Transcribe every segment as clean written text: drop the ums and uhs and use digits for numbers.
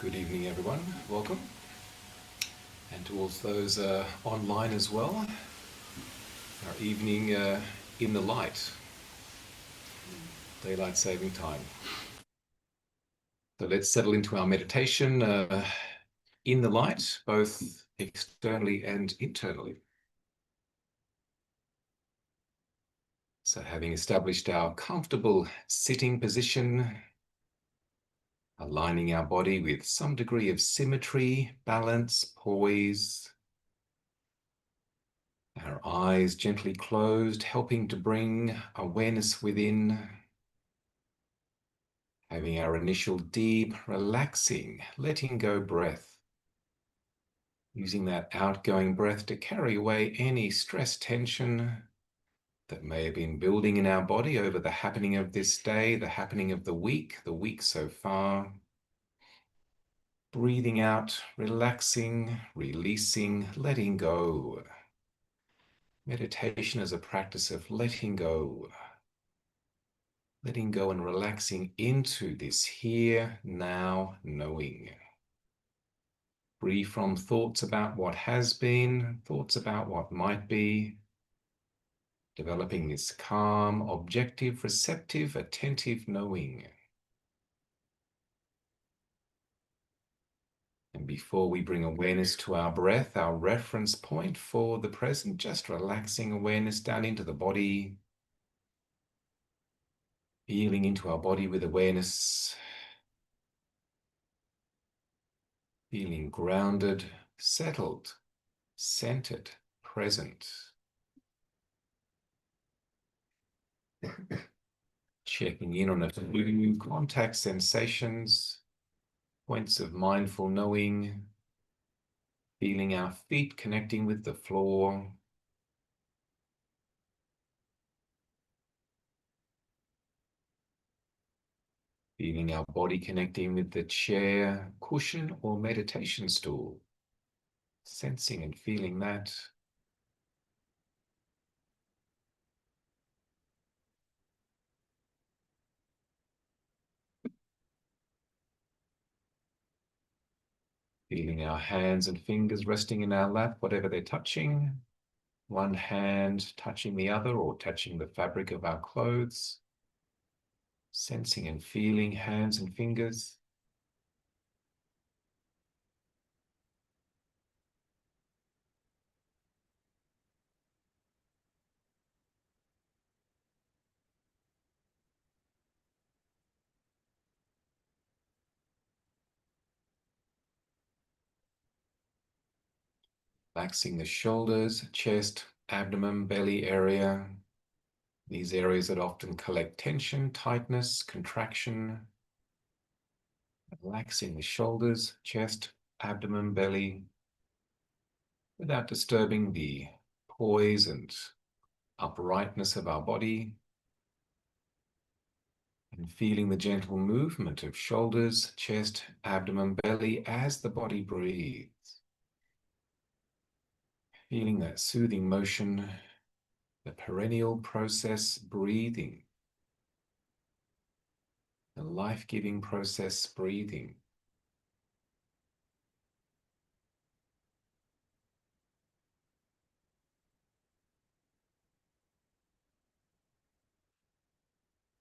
Good evening, everyone. Welcome. And to all those online as well, our evening in the light, daylight saving time. So let's settle into our meditation in the light, both externally and internally. So having established our comfortable sitting position, aligning our body with some degree of symmetry, balance, poise, our eyes gently closed, helping to bring awareness within, having our initial deep, relaxing, letting go breath, using that outgoing breath to carry away any stress tension that may have been building in our body over the happening of this day, the happening of the week so far. Breathing out, relaxing, releasing, letting go. Meditation is a practice of letting go and relaxing into this here, now, knowing. Free from thoughts about what has been, thoughts about what might be. Developing this calm, objective, receptive, attentive knowing. And before we bring awareness to our breath, our reference point for the present, just relaxing awareness down into the body. Feeling into our body with awareness. Feeling grounded, settled, centered, present. Checking in on a few contact sensations, points of mindful knowing, feeling our feet connecting with the floor. Feeling our body connecting with the chair, cushion, or meditation stool. Sensing and feeling that. Feeling our hands and fingers resting in our lap, whatever they're touching. One hand touching the other or touching the fabric of our clothes. Sensing and feeling hands and fingers. Relaxing the shoulders, chest, abdomen, belly area. These areas that often collect tension, tightness, contraction. Relaxing the shoulders, chest, abdomen, belly, without disturbing the poise and uprightness of our body. And feeling the gentle movement of shoulders, chest, abdomen, belly as the body breathes. Feeling that soothing motion, the perennial process breathing, the life-giving process breathing.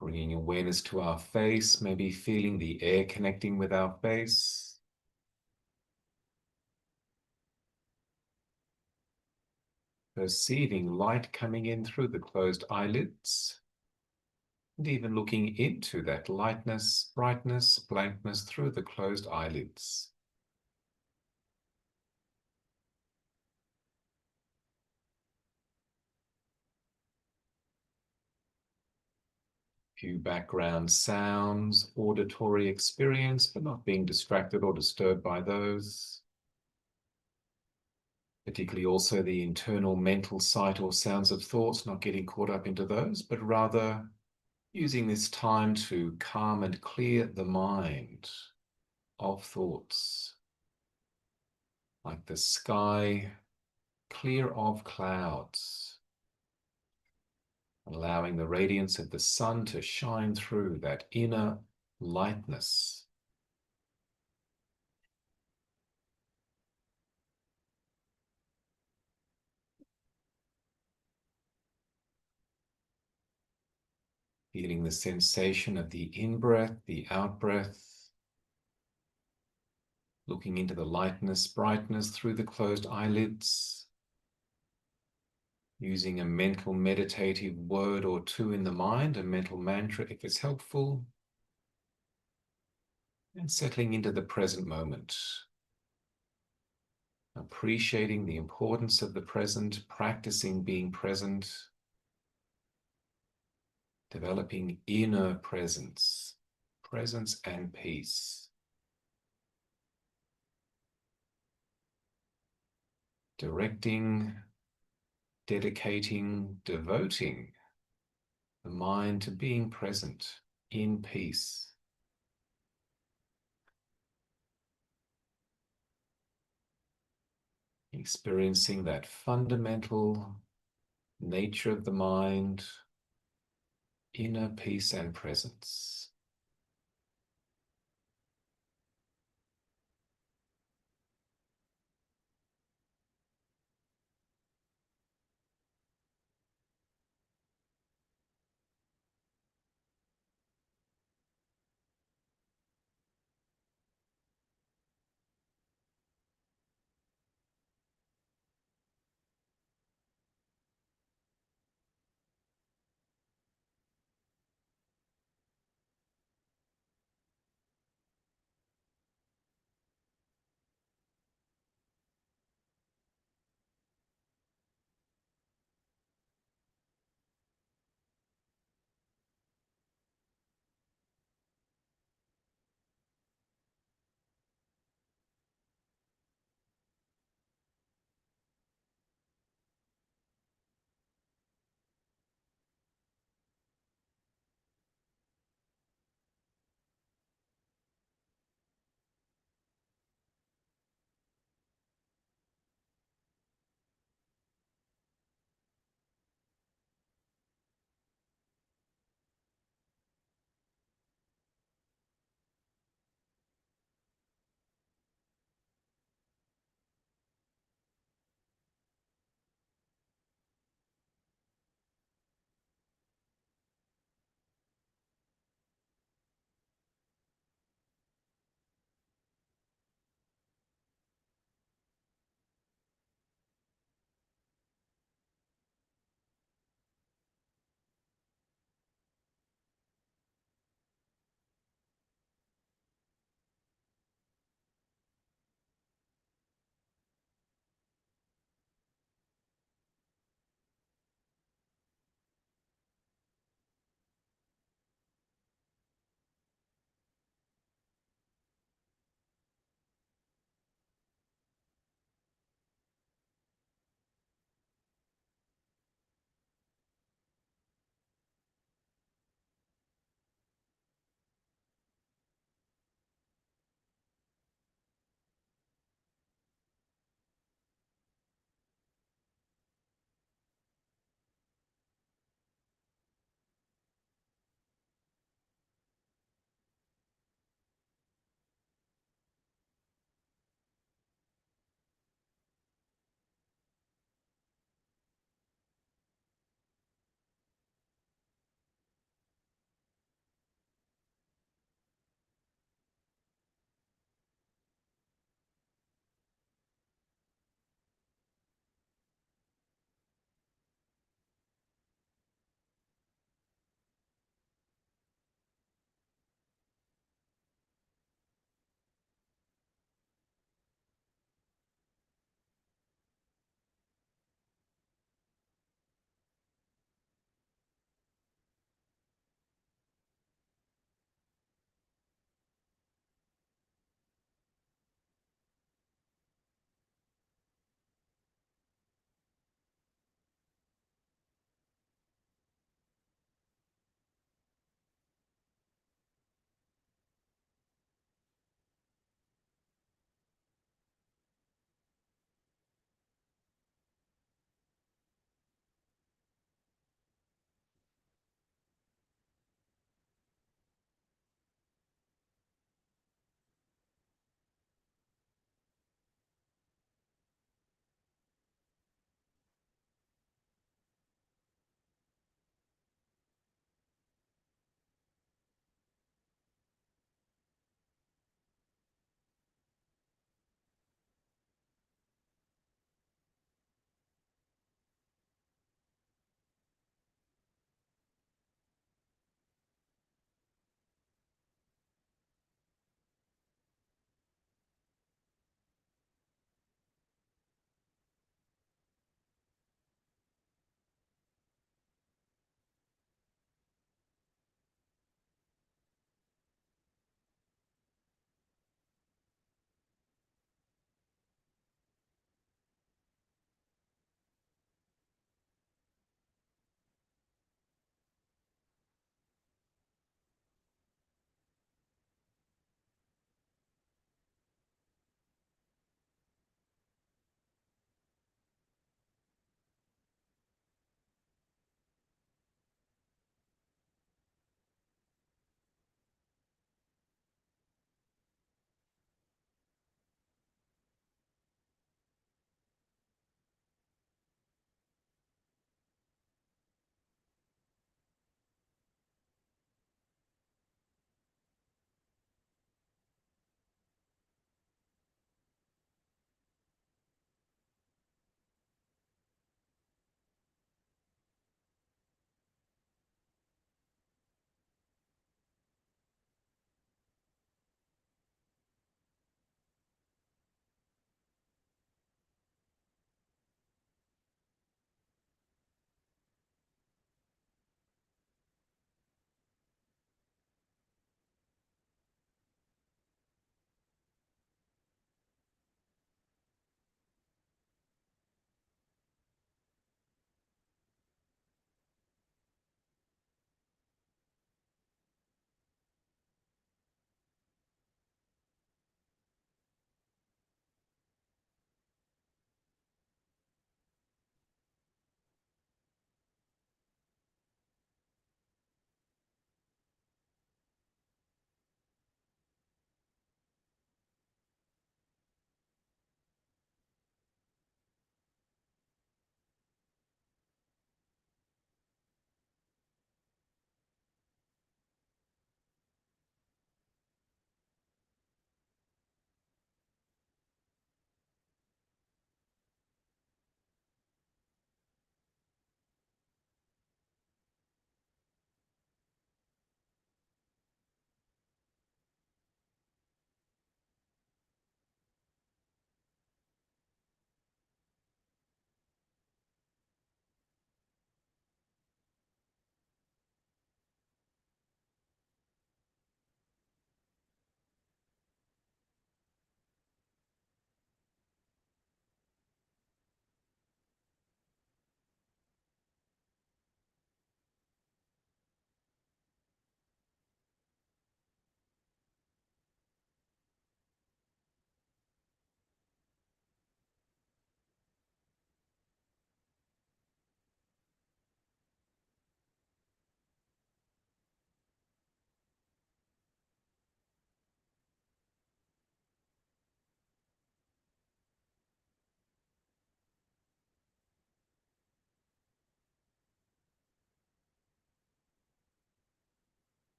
Bringing awareness to our face, maybe feeling the air connecting with our face. Perceiving light coming in through the closed eyelids. And even looking into that lightness, brightness, blankness through the closed eyelids. Few background sounds, auditory experience, but not being distracted or disturbed by those. Particularly also the internal mental sight or sounds of thoughts, not getting caught up into those, but rather using this time to calm and clear the mind of thoughts. Like the sky clear of clouds. Allowing the radiance of the sun to shine through that inner lightness. Feeling the sensation of the in-breath, the out-breath, looking into the lightness, brightness through the closed eyelids, using a mental meditative word or two in the mind, a mental mantra if it's helpful, and settling into the present moment, appreciating the importance of the present, practicing being present, developing inner presence, presence and peace. Directing, dedicating, devoting the mind to being present in peace. Experiencing that fundamental nature of the mind, inner peace and presence.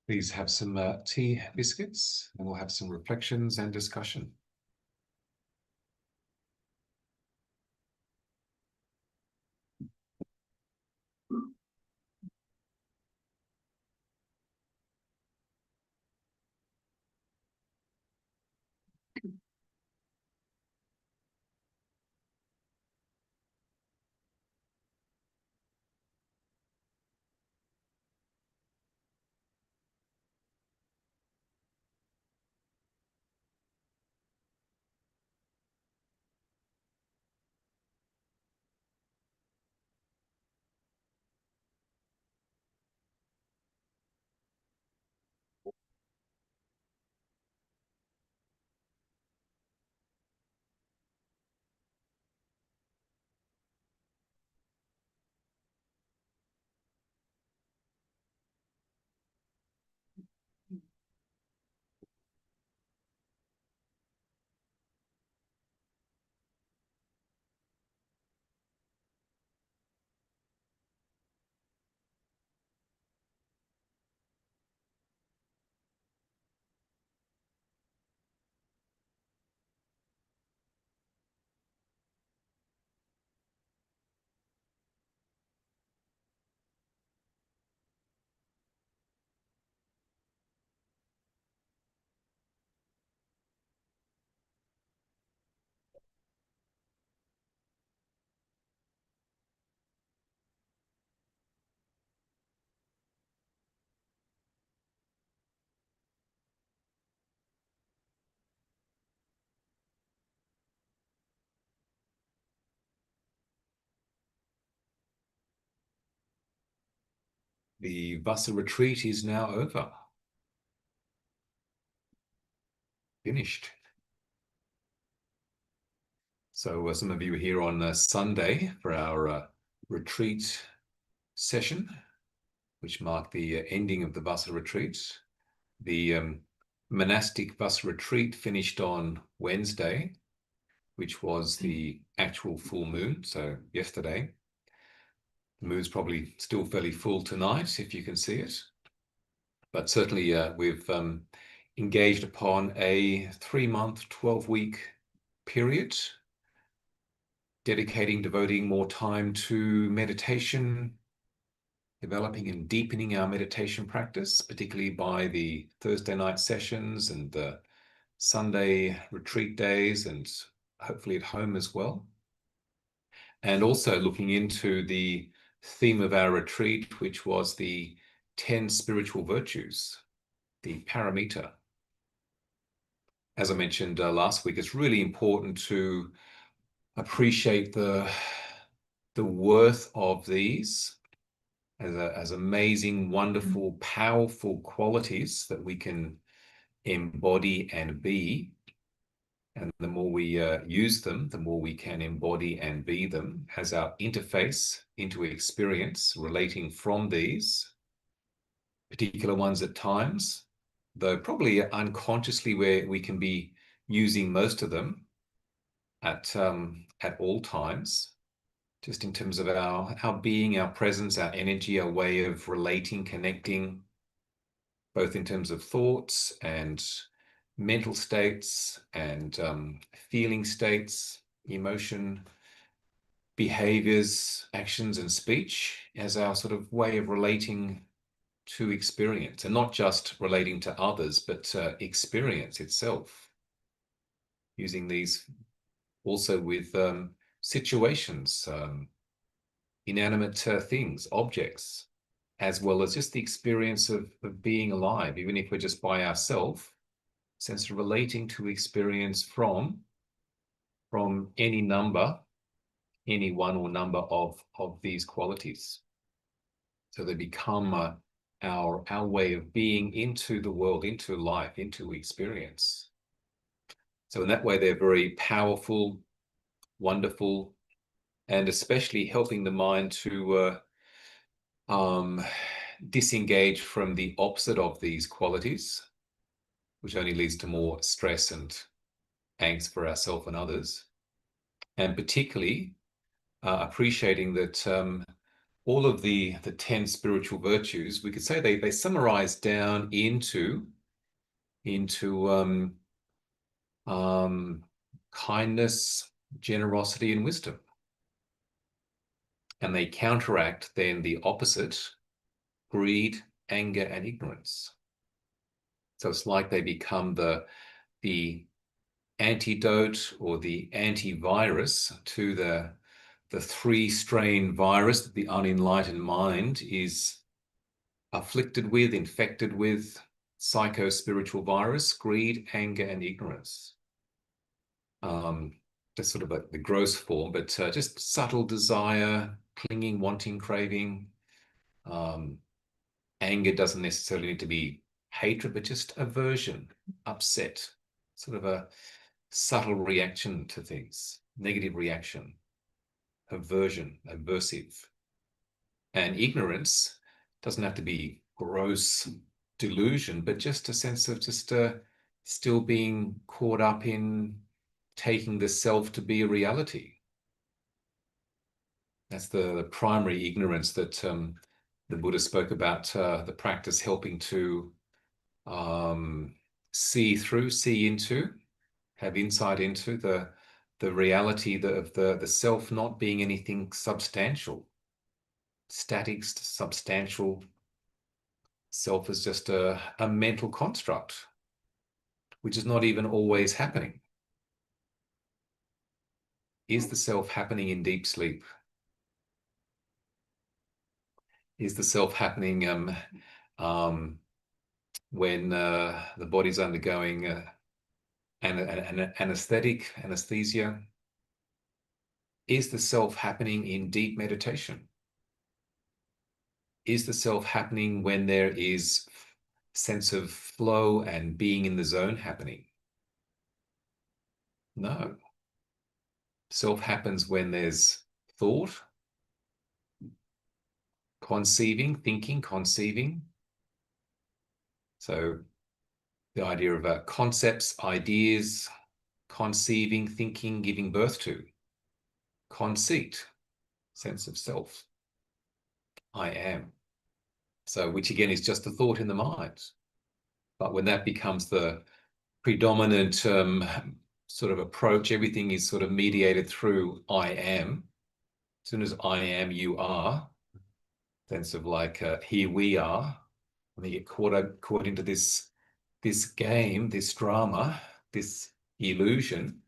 Please have some tea biscuits, and we'll have some reflections and discussion. The Vassa retreat is now over. Finished. So some of you were here on Sunday for our retreat session, which marked the ending of the Vassa retreat. The monastic Vassa retreat finished on Wednesday, which was the actual full moon, so yesterday. The moon's probably still fairly full tonight, if you can see it. But certainly we've engaged upon a 3-month, 12-week period, devoting more time to meditation, developing and deepening our meditation practice, particularly by the Thursday night sessions and the Sunday retreat days, and hopefully at home as well. And also looking into the theme of our retreat, which was the 10 spiritual virtues, the pāramī. As I mentioned last week, it's really important to appreciate the worth of these as amazing, wonderful, powerful qualities that we can embody and be. And the more we use them, the more we can embody and be them as our interface into experience, relating from these particular ones at times, though probably unconsciously where we can be using most of them at all times, just in terms of our being, our presence, our energy, our way of relating, connecting, both in terms of thoughts and mental states and feeling states, emotion, behaviors, actions, and speech as our sort of way of relating to experience, and not just relating to others, but experience itself. Using these also with situations, inanimate things, objects, as well as just the experience of being alive, even if we're just by ourselves, sense of relating to experience from any number, any one or number of these qualities. So they become our way of being into the world, into life, into experience. So in that way, they're very powerful, wonderful, and especially helping the mind to disengage from the opposite of these qualities, which only leads to more stress and angst for ourselves and others. And particularly appreciating that all of the 10 spiritual virtues, we could say they summarize down into kindness, generosity, and wisdom. And they counteract then the opposite, greed, anger, and ignorance. So it's like they become the antidote or the antivirus to the three-strain virus that the unenlightened mind is afflicted with, infected with: psycho-spiritual virus, greed, anger, and ignorance. Just sort of the gross form, but just subtle desire, clinging, wanting, craving. Anger doesn't necessarily need to be hatred, but just aversion, upset, sort of a subtle reaction to things, negative reaction, aversion, aversive. And ignorance doesn't have to be gross delusion, but just a sense of just still being caught up in taking the self to be a reality. That's the primary ignorance that the Buddha spoke about, the practice helping to see through, see into, have insight into the reality of the self not being anything substantial, static, substantial. Self is just a mental construct, which is not even always happening. Is the self happening in deep sleep? Is the self happening when the body's undergoing anesthesia? Is the self happening in deep meditation? Is the self happening when there is sense of flow and being in the zone happening? No. Self happens when there's thought, conceiving, thinking, conceiving. So the idea of concepts, ideas, conceiving, thinking, giving birth to. Conceit, sense of self. I am. So, which again is just a thought in the mind. But when that becomes the predominant sort of approach, everything is sort of mediated through I am. As soon as I am, you are. Sense of like, here we are. And they get caught into this game, this drama, this illusion,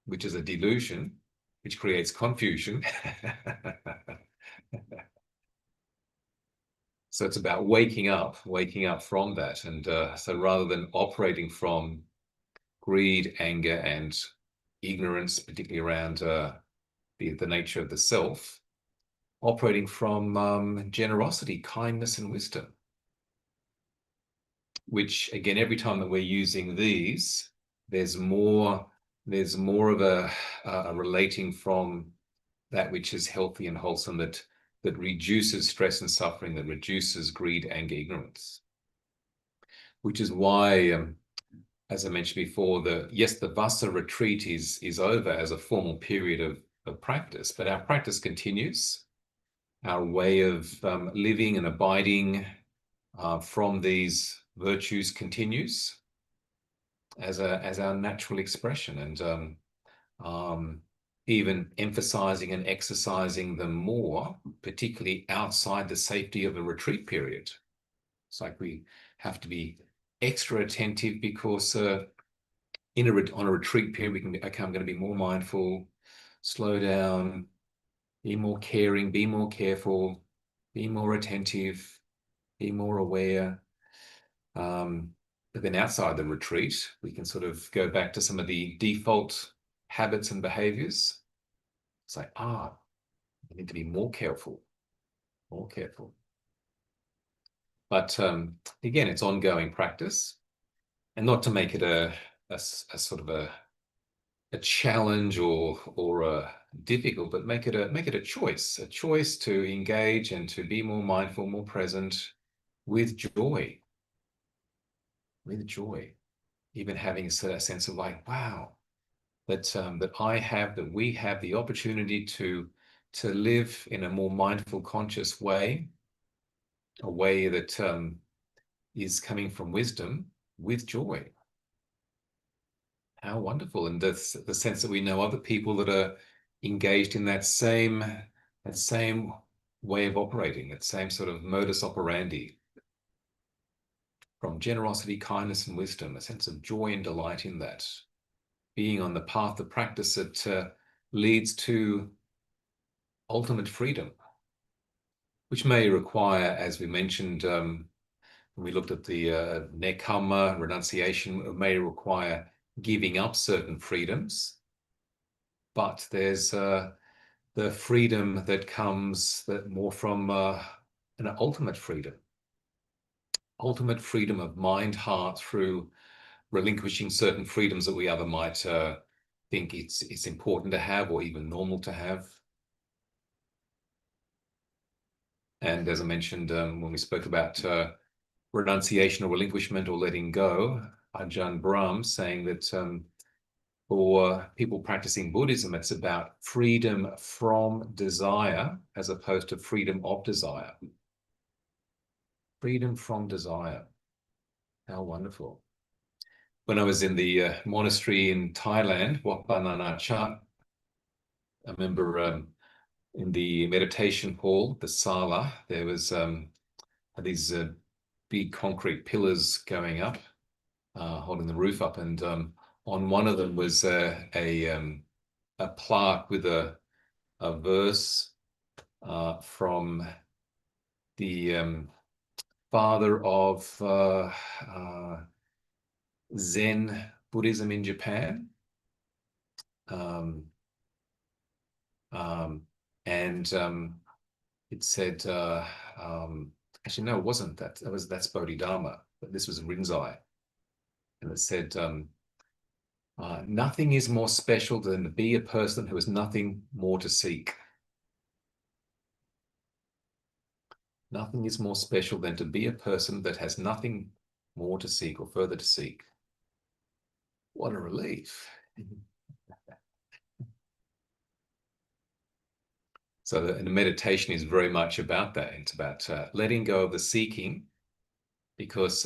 which is a delusion, which creates confusion. So it's about waking up from that. And so rather than operating from greed, anger, and ignorance, particularly around the nature of the self, operating from generosity, kindness, and wisdom, which again, every time that we're using these, there's more of a relating from that which is healthy and wholesome, that reduces stress and suffering, that reduces greed, anger, ignorance. Which is why, as I mentioned before, the Vassa retreat is over as a formal period of practice, but our practice continues. Our way of living and abiding from these virtues continues as our natural expression, and even emphasizing and exercising them more, particularly outside the safety of a retreat period. It's like we have to be extra attentive because on a retreat period, we can be, okay, I'm going to be more mindful, slow down, be more caring, be more careful, be more attentive, be more aware. But then outside the retreat, we can sort of go back to some of the default habits and behaviors. It's like, I need to be more careful, more careful. But again, it's ongoing practice, and not to make it a sort of a challenge or a difficult, but make it a choice to engage and to be more mindful, more present, with joy, even having a sense of like, wow, that we have the opportunity to to live in a more mindful, conscious way, a way that is coming from wisdom with joy. How wonderful. And the sense that we know other people that are engaged in that same way of operating, that same sort of modus operandi, from generosity, kindness, and wisdom, a sense of joy and delight in that, being on the path of practice that leads to ultimate freedom, which may require, as we mentioned, when we looked at the nekama, renunciation, it may require giving up certain freedoms, but there's the freedom that comes more from an ultimate freedom of mind, heart, through relinquishing certain freedoms that we other might think it's important to have or even normal to have. And as I mentioned when we spoke about renunciation or relinquishment or letting go, Ajahn Brahm saying that for people practicing Buddhism, it's about freedom from desire as opposed to freedom of desire. Freedom from desire. How wonderful. When I was in the monastery in Thailand, Wat Pah Nanachat, I remember in the meditation hall, the sala, there was these big concrete pillars going up, holding the roof up, and on one of them was a plaque with a verse from the father of Zen Buddhism in Japan. It said, actually, no, it wasn't that. That's Bodhidharma, but this was Rinzai. And it said, nothing is more special than to be a person who has nothing more to seek. Nothing is more special than to be a person that has nothing more to seek or further to seek. What a relief. So the meditation is very much about that. It's about letting go of the seeking, because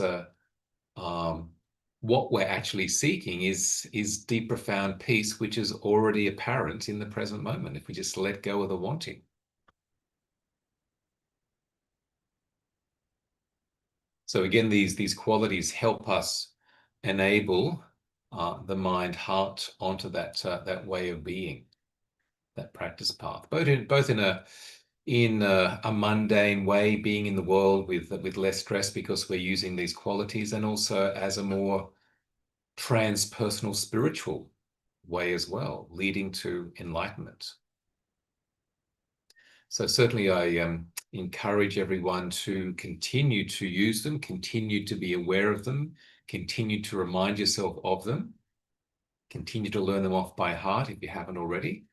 what we're actually seeking is deep, profound peace, which is already apparent in the present moment if we just let go of the wanting. So again, these qualities help us enable the mind, heart onto that way of being, that practice path, both in a mundane way, being in the world with less stress because we're using these qualities, and also as a more transpersonal spiritual way as well, leading to enlightenment. So certainly I encourage everyone to continue to use them, continue to be aware of them, continue to remind yourself of them, continue to learn them off by heart if you haven't already,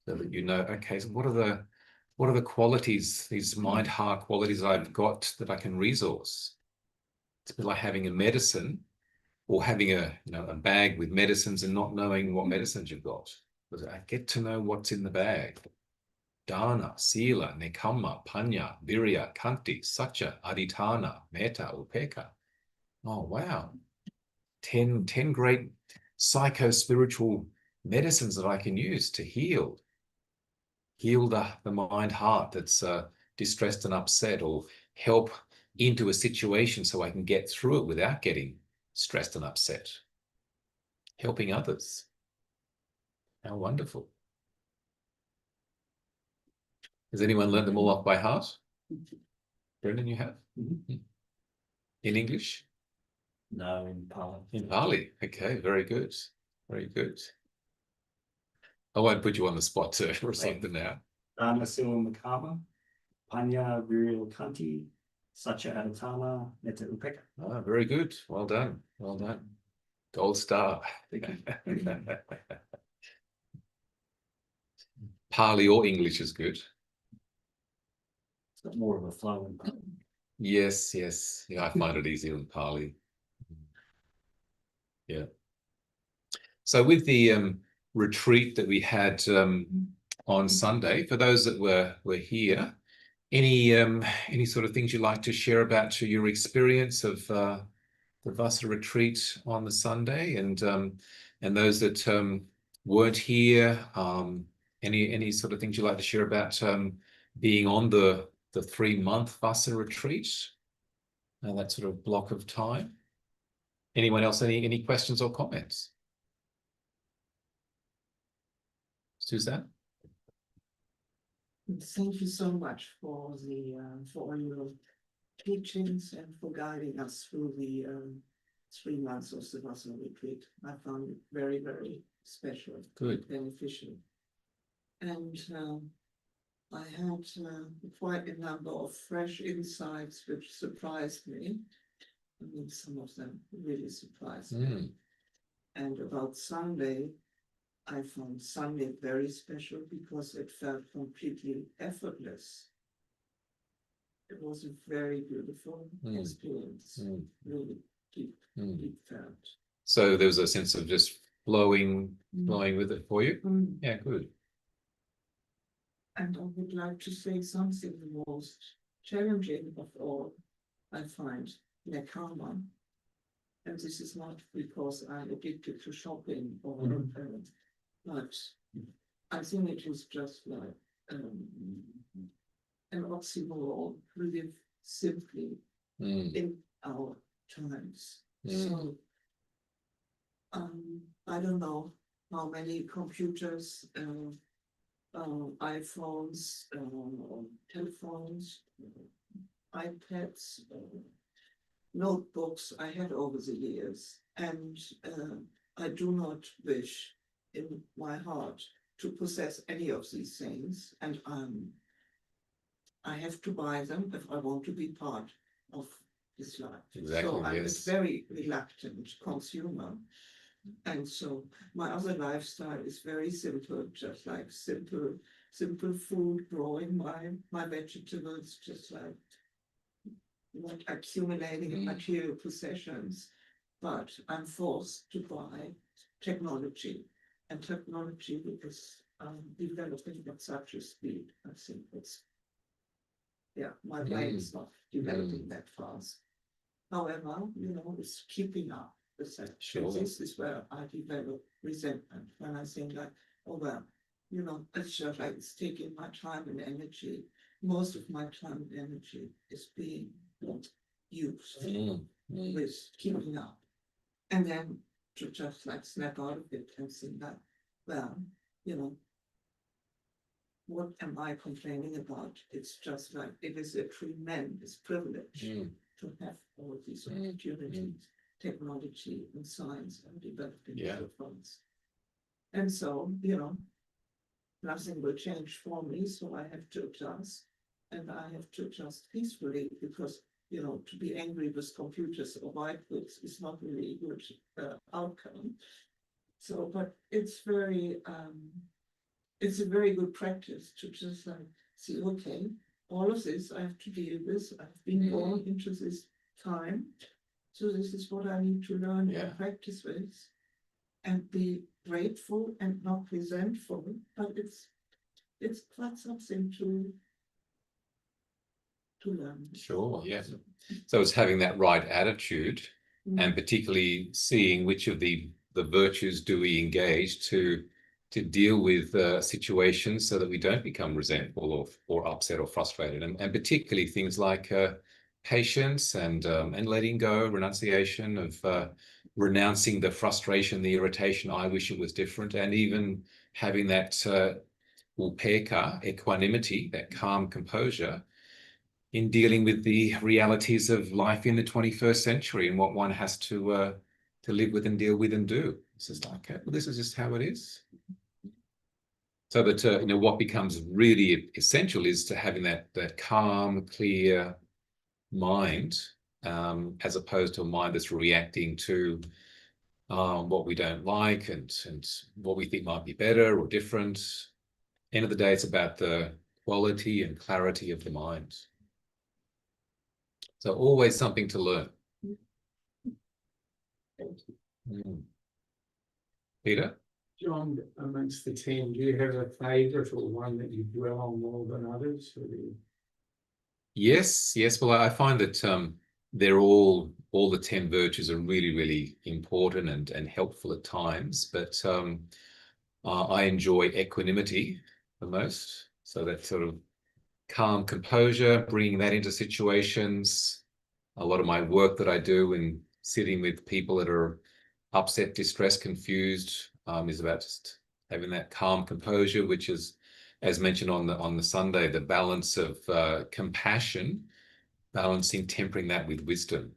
so that you know, okay, so what are the qualities, these mind, heart qualities I've got that I can resource? It's a bit like having a medicine or having a bag with medicines and not knowing what medicines you've got. But I get to know what's in the bag. Dana, Sila, Nekama, Panya, Virya, Kanti, Satya, Adhitana, Metta, Upekkha. Oh, wow. 10 great psycho-spiritual medicines that I can use to heal the mind, heart that's distressed and upset, or help into a situation so I can get through it without getting stressed and upset. Helping others. How wonderful. Has anyone learned them all off by heart? Brendan, you have? Mm-hmm. In English? No, in Pali. In Pali. Okay, very good. Very good. I won't put you on the spot to recite them now. Dana Sila Makama, Panya Viril Kanti, Satya Aditana, Metta Upekkha. Ah, very good. Well done. Well done. Gold star. Thank you. Pali or English is good. It's got more of a flow in Pali. Yes, yes. Yeah, I find it easier in Pali. Yeah. So with the retreat that we had on Sunday. For those that were here, any sort of things you'd like to share about your experience of the Vassa retreat on the Sunday, and those that weren't here, any sort of things you'd like to share about being on the 3-month Vassa retreat, that sort of block of time? Anyone else, any questions or comments? Suzanne? Thank you so much for all your teachings and for guiding us through the 3 months of the Vassa retreat. I found it very, very special, Good, beneficial, and I had quite a number of fresh insights which surprised me. I mean, some of them really surprised me. And about Sunday, I found Sunday very special because it felt completely effortless. It was a very beautiful experience, really deep felt. So there was a sense of just flowing with it for you? Yeah, good. And I would like to say something the most challenging of all, I find, karma. And this is not because I'm addicted to shopping or but I think it is just like an oxymoron to live simply in our times. So I don't know how many computers, iPhones, telephones, iPads, notebooks I had over the years, and I do not wish in my heart to possess any of these things, and I have to buy them if I want to be part of this life. Exactly, so I'm yes. a very reluctant consumer, and so my other lifestyle is very simple, just like simple food, growing my vegetables, just like not accumulating material possessions, but I'm forced to buy technology, and technology is developing at such a speed. I think my brain is not developing that fast. However, it's keeping up with that. Sure. This is where I develop resentment when I think like, oh well, it's just like it's taking my time and energy. Most of my time and energy is being used with keeping up, and then to just like snap out of it and think that, well, what am I complaining about? It's just like it is a tremendous privilege to have all these opportunities, technology and science and developing fronts. And so, nothing will change for me, so I have to adjust, and I have to adjust peacefully, because to be angry with computers or white goods is not really a good outcome. So, but it's a very good practice to just like see, okay, all of this I have to deal with. I've been born into this time, so this is what I need to learn and practice with, and be grateful and not resentful. But it's quite something to learn. Sure, yeah. So it's having that right attitude, and particularly seeing which of the virtues do we engage to deal with situations so that we don't become resentful or upset or frustrated, and particularly things like patience and letting go, renunciation of renouncing the frustration, the irritation, I wish it was different, and even having that upekkha, equanimity, that calm composure in dealing with the realities of life in the 21st century and what one has to live with and deal with and do. It's just like, okay, well, this is just how it is. So that what becomes really essential is to having that calm, clear mind, as opposed to a mind that's reacting to what we don't like and what we think might be better or different. End of the day, it's about the quality and clarity of the mind. So always something to learn. Peter? John, amongst the 10, do you have a favourite or one that you dwell on more than others? Or do you... Yes. Well, I find that they're all the 10 virtues are really, really important and helpful at times. But I enjoy equanimity the most. So that sort of calm composure, bringing that into situations. A lot of my work that I do in sitting with people that are upset, distressed, confused, is about just having that calm composure, which is, as mentioned on the Sunday, the balance of compassion, balancing, tempering that with wisdom.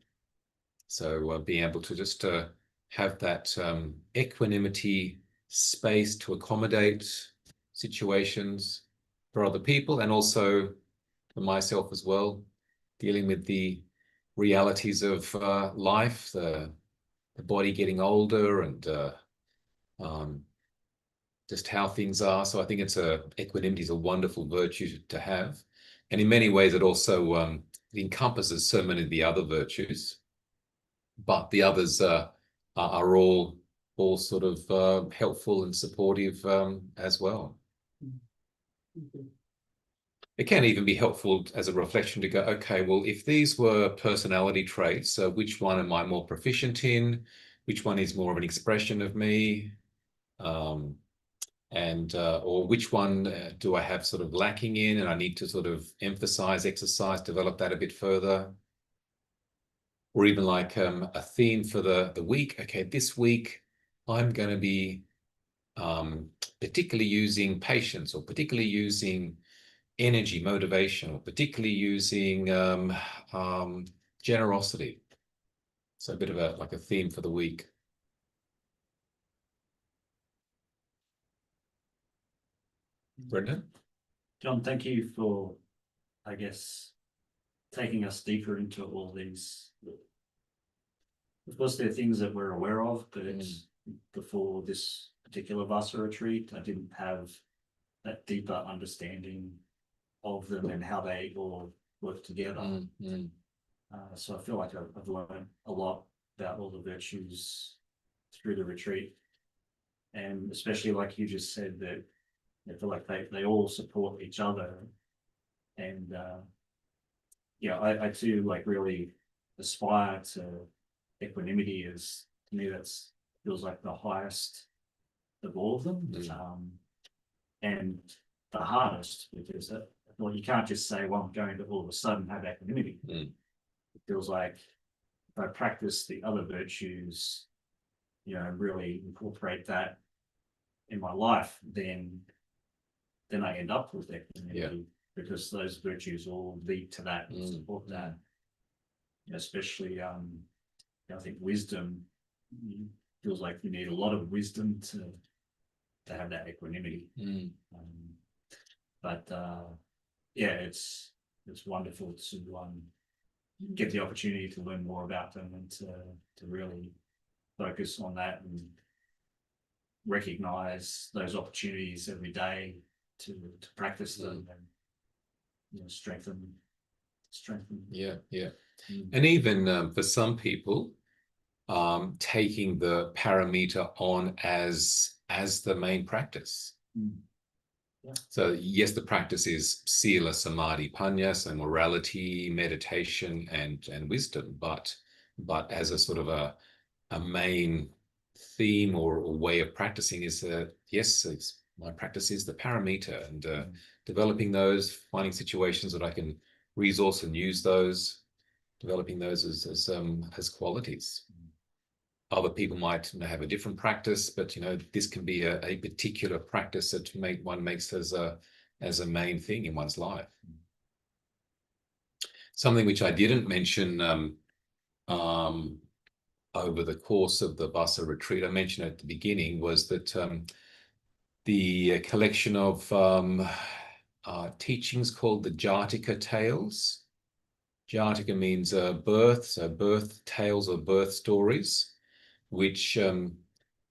So being able to just have that equanimity, space to accommodate situations for other people, and also for myself as well, dealing with the realities of life, the body getting older, and just how things are. So I think equanimity is a wonderful virtue to have. And in many ways, it also encompasses so many of the other virtues, but the others are all sort of helpful and supportive as well. It can even be helpful as a reflection to go, okay, well, if these were personality traits, which one am I more proficient in? Which one is more of an expression of me? Or which one do I have sort of lacking in, and I need to sort of emphasize, exercise, develop that a bit further? Or even like a theme for the week. Okay, this week I'm going to be particularly using patience, or particularly using energy, motivation, or particularly using generosity. So a bit of like a theme for the week. Brendan? John, thank you for, I guess, taking us deeper into all these. Of course, there are things that we're aware of, but before this particular Vassa retreat, I didn't have that deeper understanding of them and how they all work together. So I feel like I've learned a lot about all the virtues through the retreat, and especially like you just said, that I feel like they all support each other. And yeah, I too like really aspire to equanimity. As to me, that's feels like the highest of all of them, and the hardest, because well, you can't just say, well, I'm going to all of a sudden have equanimity. It feels like if I practice the other virtues, really incorporate that in my life, then I end up with equanimity, because those virtues all lead to that and support that. Especially, I think wisdom feels like you need a lot of wisdom to have that equanimity. But yeah, it's wonderful to get the opportunity to learn more about them, and to really focus on that and recognize those opportunities every day to practice them and strengthen. Yeah. And even for some people, taking the paramita on as the main practice. So yes, the practice is sila, samadhi, panya, so morality, meditation, and wisdom, but as a sort of a main theme or way of practicing is yes, my practice is the paramita, and developing those, finding situations that I can resource and use those, developing those as qualities. Other people might have a different practice, but this can be a particular practice that one makes as a main thing in one's life. Something which I didn't mention over the course of the Vassa retreat, I mentioned at the beginning, was that the collection of teachings called the Jatika Tales. Jatika means birth, so birth tales or birth stories, which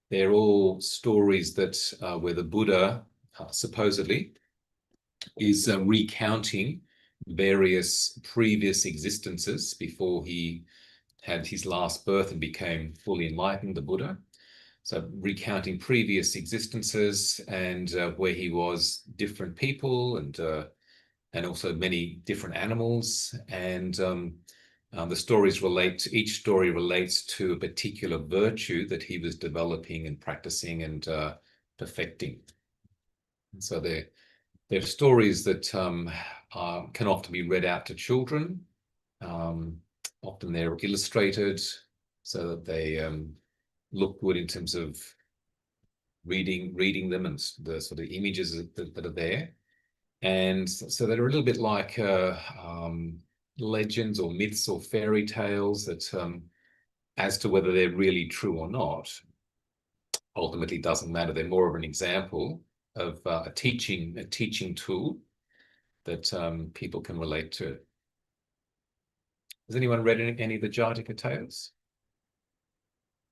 they're all stories that where the Buddha supposedly is recounting various previous existences before he had his last birth and became fully enlightened, the Buddha. So recounting previous existences and where he was, different people, and also many different animals. And the stories relate, each story relates to a particular virtue that he was developing and practicing and perfecting. And so they're stories that can often be read out to children. Often they're illustrated so that they look good in terms of reading them and the sort of images that are there. And so they're a little bit like legends or myths or fairy tales that, as to whether they're really true or not, ultimately doesn't matter. They're more of an example of a teaching tool that people can relate to. Has anyone read any of the Jataka tales?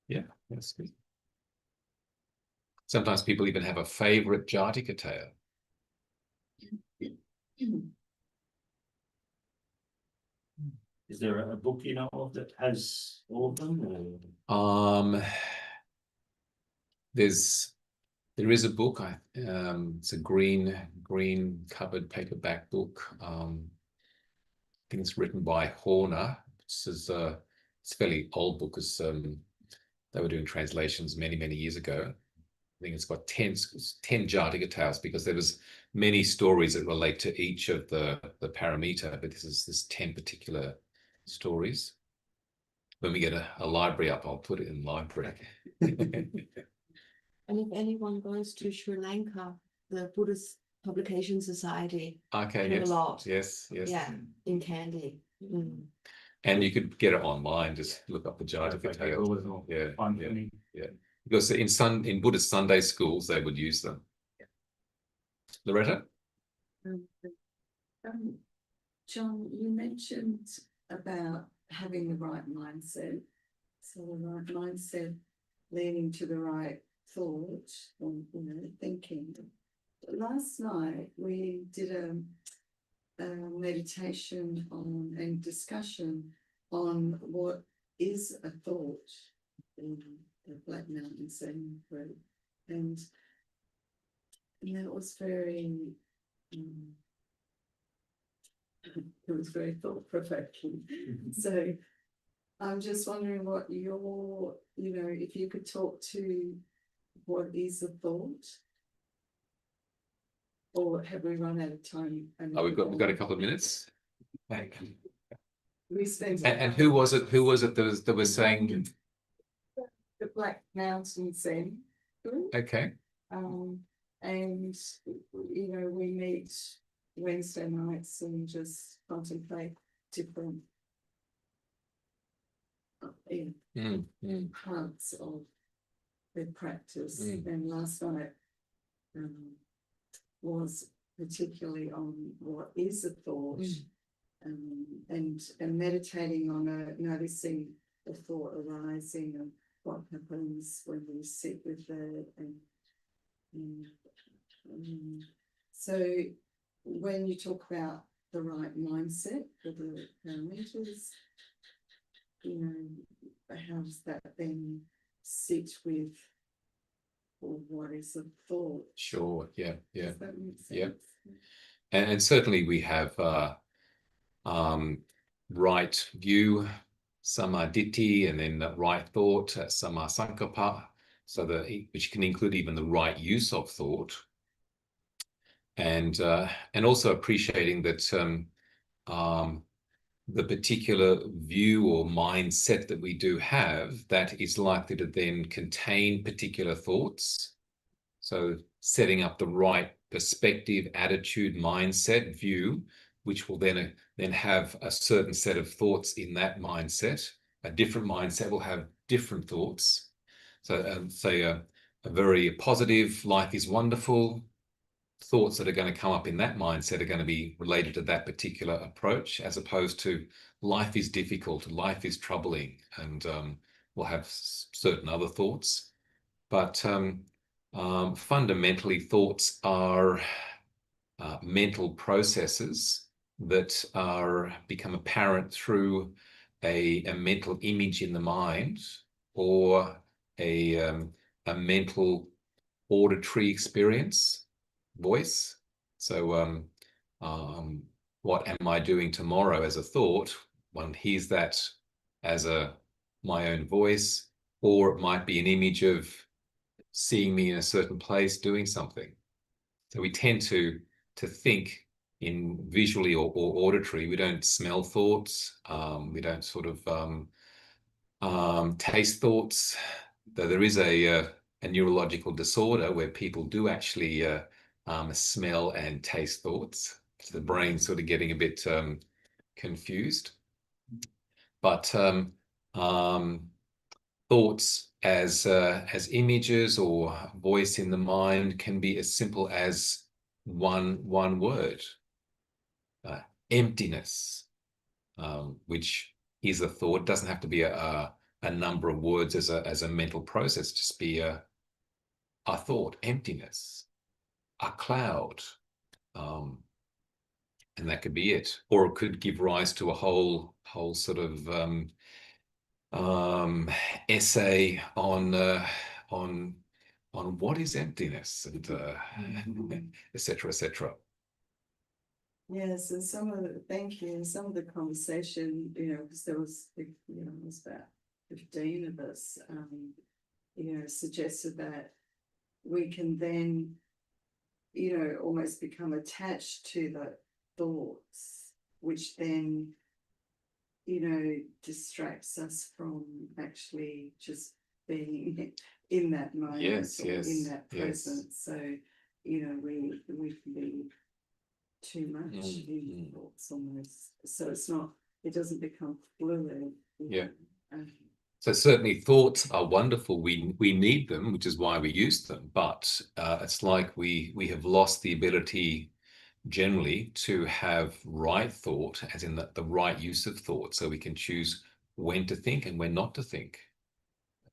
Yeah, that's good. Sometimes people even have a favorite Jataka tale. Is there a book you know of that has all of them? Or? There is a book. It's a green covered paperback book. I think it's written by Horner. It's a fairly old book, as they were doing translations many years ago. I think it's got 10 Jataka tales, because there was many stories that relate to each of the paramita, but this 10 particular stories. When we get a library up, I'll put it in library. And if anyone goes to Sri Lanka, the Buddhist Publication Society Okay, have yes, a lot. yes. Yeah, in Kandy. Mm. And you could get it online, just look up the Jataka tales. Yeah. Because in Buddhist Sunday schools, they would use them. Loretta? John, you mentioned about having the right mindset. So the right mindset leading to the right thought or thinking. Last night we did a meditation on and discussion on what is a thought in the Black Mountain Zen group, and it was very thought provoking. So I'm just wondering what your, if you could talk to what is a thought, or have we run out of time? Oh, we've got a couple of minutes. We spent. And who was it that was saying? The Black Mountain Zen group. Okay. And we meet Wednesday nights and just contemplate different parts of their practice. And last night was particularly on what is a thought, and meditating on noticing the thought arising and what happens when we sit with it. And so when you talk about the right mindset for the parameters, how does that then sit with what is a thought? Sure. Yeah. Does that make sense? Yeah. And certainly we have right view, samadhi, and then right thought, sammasankappa, which can include even the right use of thought, and also appreciating that the particular view or mindset that we do have, that is likely to then contain particular thoughts. So setting up the right perspective, attitude, mindset, view, which will then have a certain set of thoughts in that mindset. A different mindset will have different thoughts. So say a very positive, life is wonderful, thoughts that are going to come up in that mindset are going to be related to that particular approach, as opposed to life is difficult, life is troubling, and we'll have certain other thoughts. But fundamentally, thoughts are mental processes that become apparent through a mental image in the mind, or a a mental auditory experience, voice. So what am I doing tomorrow as a thought? One hears that as my own voice, or it might be an image of seeing me in a certain place doing something. So we tend to think in visually or auditory. We don't smell thoughts. We don't sort of taste thoughts. Though there is a neurological disorder where people do actually smell and taste thoughts. So the brain's sort of getting a bit confused. But thoughts as images or voice in the mind can be as simple as one word, emptiness, which is a thought. It doesn't have to be a number of words as a mental process. Just be a thought, emptiness, a cloud, and that could be it. Or it could give rise to a whole sort of essay on what is emptiness, and etc. etc. Yes, and some of the, thank you, and some of the conversation, because there was, it was about 15 of us, suggested that we can then, almost become attached to the thoughts, which then, distracts us from actually just being in that moment, Yes, or yes, in that yes. presence. So, we can be too much in thoughts almost. So it doesn't become fluid. Yeah. So certainly thoughts are wonderful. We need them, which is why we use them. But it's like we have lost the ability generally to have right thought, as in the right use of thought, so we can choose when to think and when not to think.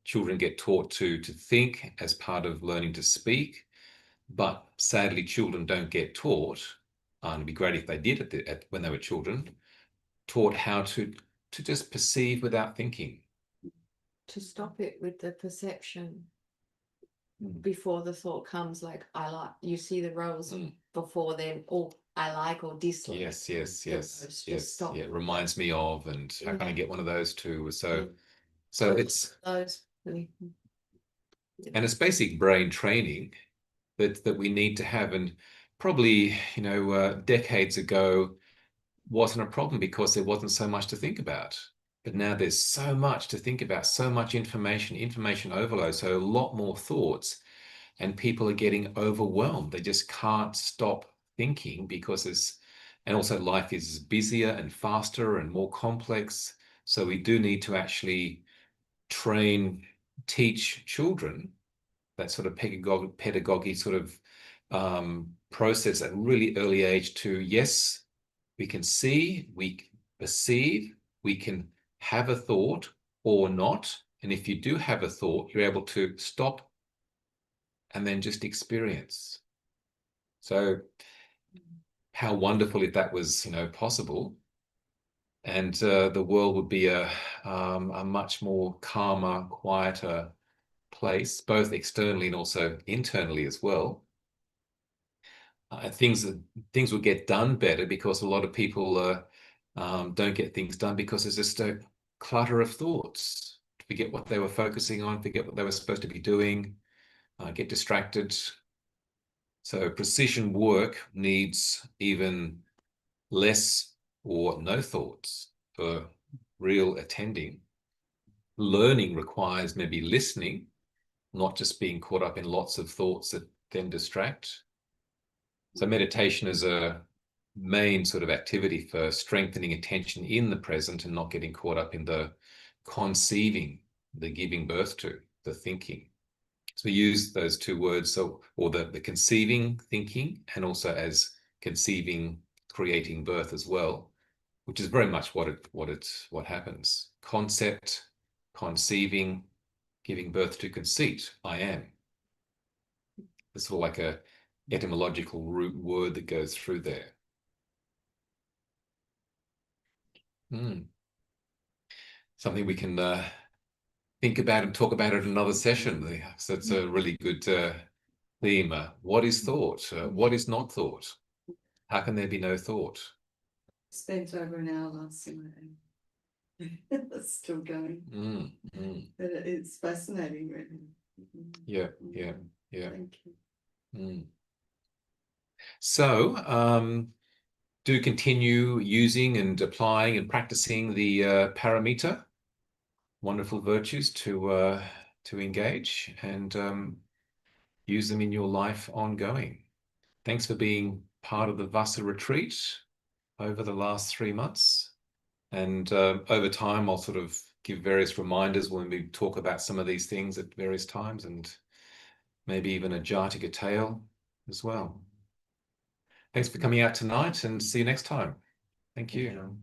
Children get taught to think as part of learning to speak, but sadly children don't get taught, and it'd be great if they did when they were children, taught how to just perceive without thinking. To stop it with the perception before the thought comes, like I like, you see the roles before then, or I like or dislike. Yes. Stop. Yeah, it reminds me of, and how can I get one of those too? So it's those. and it's basic brain training that we need to have, and probably decades ago wasn't a problem because there wasn't so much to think about. But now there's so much to think about, so much information overload, so a lot more thoughts, and people are getting overwhelmed. They just can't stop thinking because and also life is busier and faster and more complex. So we do need to actually teach children that sort of pedagogy sort of process at a really early age to, yes, we can see, we perceive, we can have a thought or not. And if you do have a thought, you're able to stop and then just experience. So how wonderful if that was, possible. And the world would be a much more calmer, quieter place, both externally and also internally as well. Things will get done better because a lot of people don't get things done because there's just a clutter of thoughts. Forget what they were focusing on, forget what they were supposed to be doing, get distracted. So precision work needs even less or no thoughts for real attending. Learning requires maybe listening, not just being caught up in lots of thoughts that then distract. So meditation is a main sort of activity for strengthening attention in the present and not getting caught up in the conceiving, the giving birth to, the thinking. So we use those two words, or the conceiving, thinking, and also as conceiving, creating birth as well, which is very much what happens. Concept, conceiving, giving birth to conceit, I am. It's sort of like a etymological root word that goes through there. Something we can think about and talk about it in another session. So it's a really good theme. What is thought? What is not thought? How can there be no thought? Spent over an hour last night. That's still going. But it's fascinating, really. Yeah. Thank you. So do continue using and applying and practicing the parameter, wonderful virtues to engage and use them in your life ongoing. Thanks for being part of the Vassa retreat over the last 3 months. And over time, I'll sort of give various reminders when we talk about some of these things at various times, and maybe even a Jatika tale as well. Thanks for coming out tonight, and see you next time. Thank you.